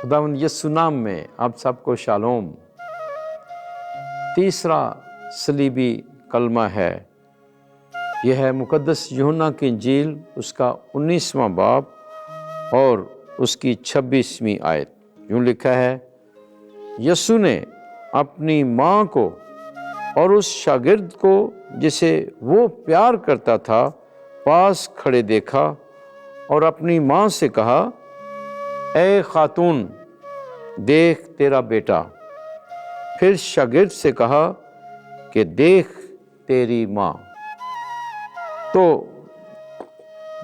خداوند یسوع نام میں آپ سب کو شالوم۔ تیسرا صلیبی کلمہ ہے، یہ ہے مقدس یوحنا کی انجیل، اس کا 19واں باب اور اس کی 26ویں آیت۔ یوں لکھا ہے، یسوع نے اپنی ماں کو اور اس شاگرد کو جسے وہ پیار کرتا تھا پاس کھڑے دیکھا اور اپنی ماں سے کہا، اے خاتون، دیکھ تیرا بیٹا۔ پھر شاگرد سے کہا کہ دیکھ تیری ماں۔ تو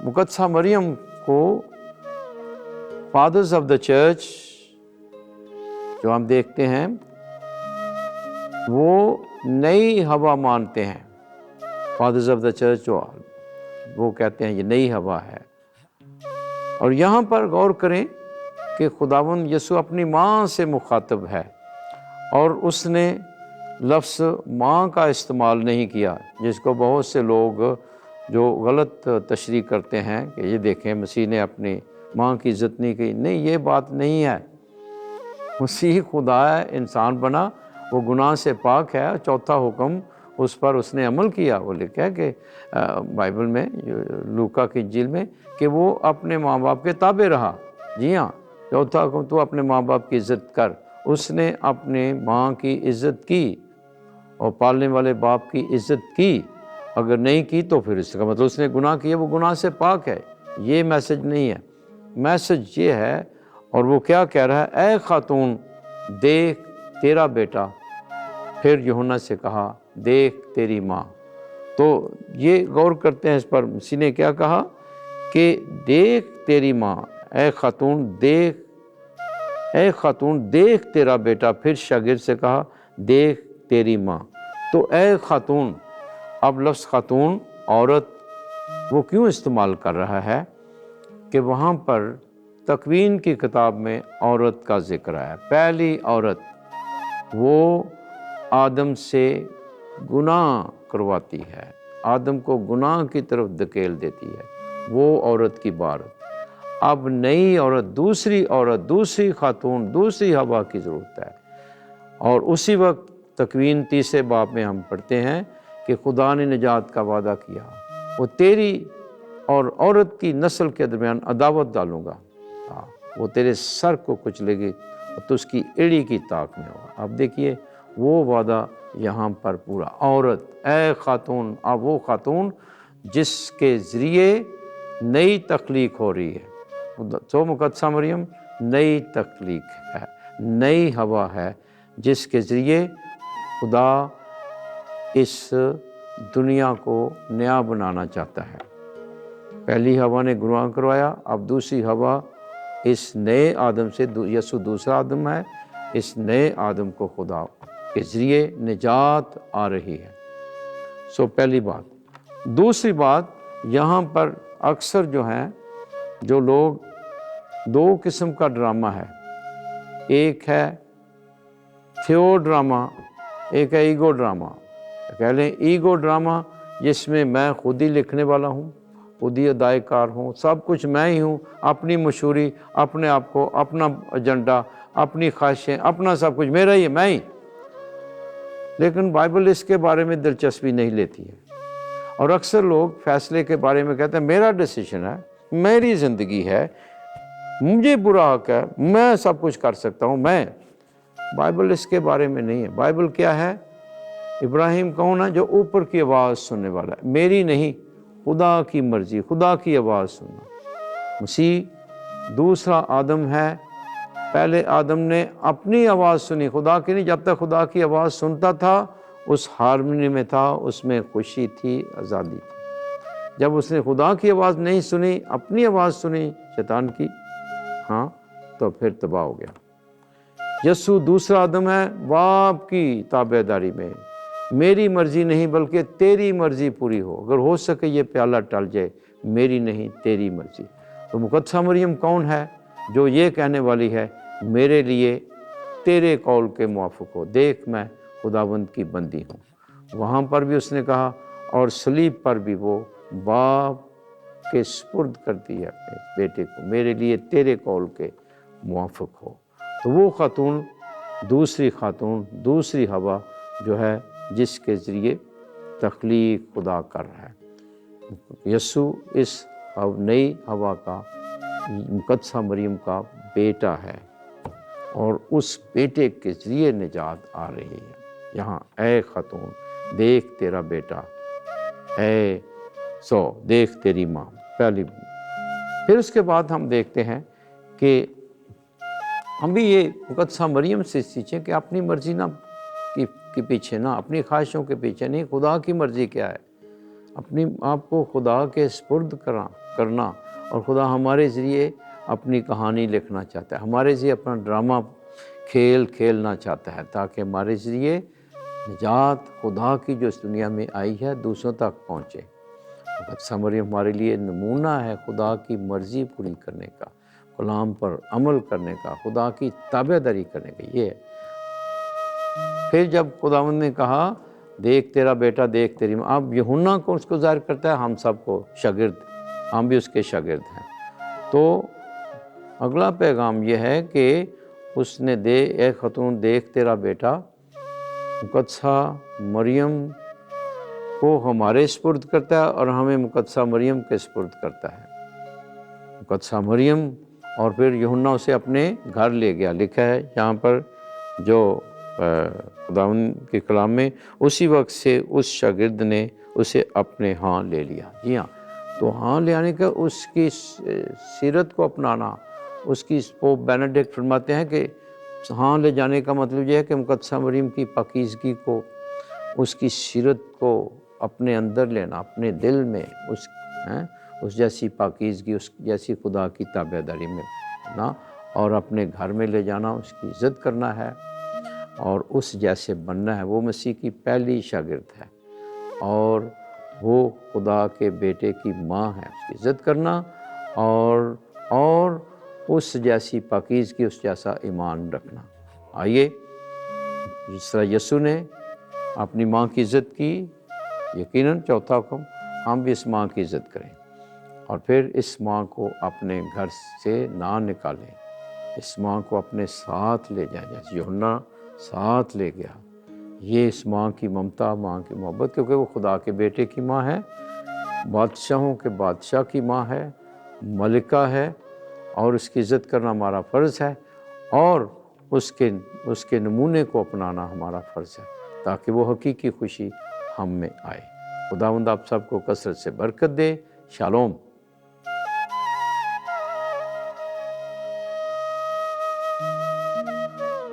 مقدسہ مریم کو فادرز آف دا چرچ جو ہم دیکھتے ہیں وہ نئی ہوا مانتے ہیں۔ فادرز آف دا چرچ جو وہ کہتے ہیں یہ نئی ہوا ہے۔ اور یہاں پر غور کریں کہ خداوند یسوع اپنی ماں سے مخاطب ہے اور اس نے لفظ ماں کا استعمال نہیں کیا، جس کو بہت سے لوگ جو غلط تشریح کرتے ہیں کہ یہ دیکھیں مسیح نے اپنی ماں کی عزت نہیں کی۔ نہیں، یہ بات نہیں ہے۔ مسیح خدا ہے، انسان بنا، وہ گناہ سے پاک ہے، چوتھا حکم اس پر اس نے عمل کیا۔ وہ لکھا ہے کہ بائبل میں لوکا کی انجیل میں کہ وہ اپنے ماں باپ کے تابع رہا۔ جی ہاں، چوتھا حکم تو اپنے ماں باپ کی عزت کر۔ اس نے اپنے ماں کی عزت کی اور پالنے والے باپ کی عزت کی۔ اگر نہیں کی تو پھر اس کا مطلب اس نے گناہ کیا، وہ گناہ سے پاک ہے۔ یہ میسج نہیں ہے۔ میسج یہ ہے، اور وہ کیا کہہ رہا ہے، اے خاتون، دیکھ تیرا بیٹا۔ پھر یوحنا سے کہا، دیکھ تیری ماں۔ تو یہ غور کرتے ہیں اس پر، مسیح نے کیا کہا کہ دیکھ تیری ماں، اے خاتون دیکھ، اے خاتون دیکھ تیرا بیٹا۔ پھر شاگرد سے کہا، دیکھ تیری ماں۔ تو اے خاتون، اب لفظ خاتون، عورت، وہ کیوں استعمال کر رہا ہے کہ وہاں پر تکوین کی کتاب میں عورت کا ذکر ہے۔ پہلی عورت وہ آدم سے گناہ کرواتی ہے، آدم کو گناہ کی طرف دھکیل دیتی ہے، وہ عورت کی بارت۔ اب نئی عورت، دوسری خاتون، دوسری ہوا کی ضرورت ہے۔ اور اسی وقت تکوین 3 باب میں ہم پڑھتے ہیں کہ خدا نے نجات کا وعدہ کیا، وہ تیری اور عورت کی نسل کے درمیان عداوت ڈالوں گا، وہ تیرے سر کو کچلے گی اور تو اس کی ایڑی کی طاق میں ہوگا۔ اب دیکھیے وہ وعدہ یہاں پر پورا۔ عورت، اے خاتون، اب وہ خاتون جس کے ذریعے نئی تخلیق ہو رہی ہے۔ تو مقدسہ مریم نئی تخلیق ہے، نئی ہوا ہے جس کے ذریعے خدا اس دنیا کو نیا بنانا چاہتا ہے۔ پہلی ہوا نے گناہ کروایا، اب دوسری ہوا اس نئے آدم سے، یسوع دوسرا آدم ہے، اس نئے آدم کو خدا کے ذریعے نجات آ رہی ہے۔ سو پہلی بات۔ دوسری بات، یہاں پر اکثر جو ہیں جو لوگ، 2 قسم کا ڈرامہ ہے، ایک ہے تھیو ڈرامہ، ایک ہے ایگو ڈرامہ۔ کہہ لیں ایگو ڈرامہ، جس میں میں خود ہی لکھنے والا ہوں، خود ہی ادائے کار ہوں، سب کچھ میں ہی ہوں، اپنی مشہوری، اپنے آپ کو، اپنا ایجنڈا، اپنی خواہشیں، اپنا سب کچھ میرا ہی ہے، میں ہی۔ لیکن بائبل اس کے بارے میں دلچسپی نہیں لیتی ہے، اور اکثر لوگ فیصلے کے بارے میں کہتے ہیں میرا ڈیسیشن ہے، میری زندگی ہے، مجھے برا حق ہے، میں سب کچھ کر سکتا ہوں، میں۔ بائبل اس کے بارے میں نہیں ہے۔ بائبل کیا ہے؟ ابراہیم کون ہے؟ جو اوپر کی آواز سننے والا ہے، میری نہیں، خدا کی مرضی، خدا کی آواز سننا۔ مسیح دوسرا آدم ہے۔ پہلے آدم نے اپنی آواز سنی، خدا کی نہیں۔ جب تک خدا کی آواز سنتا تھا اس ہارمنی میں تھا، اس میں خوشی تھی، آزادی تھی۔ جب اس نے خدا کی آواز نہیں سنی، اپنی آواز سنی شیطان کی، ہاں، تو پھر تباہ ہو گیا۔ یسوع دوسرا آدم ہے، باپ کی تابع داری میں، میری مرضی نہیں بلکہ تیری مرضی پوری ہو، اگر ہو سکے یہ پیالہ ٹل جائے، میری نہیں تیری مرضی۔ تو مقدسہ مریم کون ہے؟ جو یہ کہنے والی ہے، میرے لیے تیرے قول کے موافق ہو، دیکھ میں خداوند کی بندی ہوں۔ وہاں پر بھی اس نے کہا، اور صلیب پر بھی وہ باپ کے سپرد کرتی ہے اپنے بیٹے کو، میرے لیے تیرے قول کے موافق ہو۔ تو وہ خاتون دوسری ہوا جو ہے جس کے ذریعے تخلیق خدا کر رہا ہے۔ یسوع اس نئی ہوا کا، مقدسہ مریم کا بیٹا ہے، اور اس بیٹے کے ذریعے نجات آ رہی ہے۔ یہاں اے خاتون دیکھ تیرا بیٹا، اے دیکھ تیری ماں، پہلی۔ پھر اس کے بعد ہم دیکھتے ہیں کہ ہم بھی یہ مقدسہ مریم سے سیکھیں کہ اپنی مرضی کے پیچھے نہ، اپنی خواہشوں کے پیچھے نہیں، خدا کی مرضی کیا ہے، اپنی آپ کو خدا کے سپرد کرنا، اور خدا ہمارے ذریعے اپنی کہانی لکھنا چاہتا ہے، ہمارے ذریعے اپنا ڈرامہ کھیلنا چاہتا ہے، تاکہ ہمارے ذریعے نجات خدا کی جو اس دنیا میں آئی ہے دوسروں تک پہنچے۔ مقدسہ مریم ہمارے لیے نمونہ ہے خدا کی مرضی پوری کرنے کا، کلام پر عمل کرنے کا، خدا کی تابعداری کرنے کا، یہ ہے۔ پھر جب خداوند نے کہا دیکھ تیرا بیٹا، دیکھ تیری ماں، اب یوحنا کو اس کو ظاہر کرتا ہے، ہم سب کو شاگرد، ہم بھی اس کے شاگرد ہیں۔ تو اگلا پیغام یہ ہے کہ اس نے اے خاتون دیکھ تیرا بیٹا، مقدسہ مریم کو ہمارے سپرد کرتا ہے اور ہمیں مقدسہ مریم کے سپرد کرتا ہے۔ مقدسہ مریم، اور پھر یوحنا اسے اپنے گھر لے گیا، لکھا ہے یہاں پر جو خداوند کے کلام میں، اسی وقت سے اس شاگرد نے اسے اپنے ہاں لے لیا۔ جی ہاں، تو ہاں لے آنے کا، اس کی سیرت کو اپنانا، اس کی پوپ بینیڈکٹ فرماتے ہیں کہ ہاں لے جانے کا مطلب یہ ہے کہ مقدسہ مریم کی پاکیزگی کو، اس کی سیرت کو اپنے اندر لینا، اپنے دل میں اس جیسی پاکیزگی، اس جیسی خدا کی تابعداری میں نا، اور اپنے گھر میں لے جانا، اس کی عزت کرنا ہے اور اس جیسے بننا ہے۔ وہ مسیح کی پہلی شاگرد ہے اور وہ خدا کے بیٹے کی ماں ہے، اس کی عزت کرنا اور اس جیسی پاکیزگی، اس جیسا ایمان رکھنا۔ آئیے جس طرح یسوع نے اپنی ماں کی عزت کی، یقیناً چوتھا حکم، ہم بھی اس ماں کی عزت کریں، اور پھر اس ماں کو اپنے گھر سے نہ نکالیں، اس ماں کو اپنے ساتھ لے جائیں، جیسے یوحنا ساتھ لے گیا۔ یہ اس ماں کی ممتا، ماں کی محبت، کیونکہ وہ خدا کے بیٹے کی ماں ہے، بادشاہوں کے بادشاہ کی ماں ہے، ملکہ ہے، اور اس کی عزت کرنا ہمارا فرض ہے، اور اس کے نمونے کو اپنانا ہمارا فرض ہے، تاکہ وہ حقیقی خوشی ہم میں آئے۔ خداوند آپ سب کو کثرت سے برکت دے۔ شالوم۔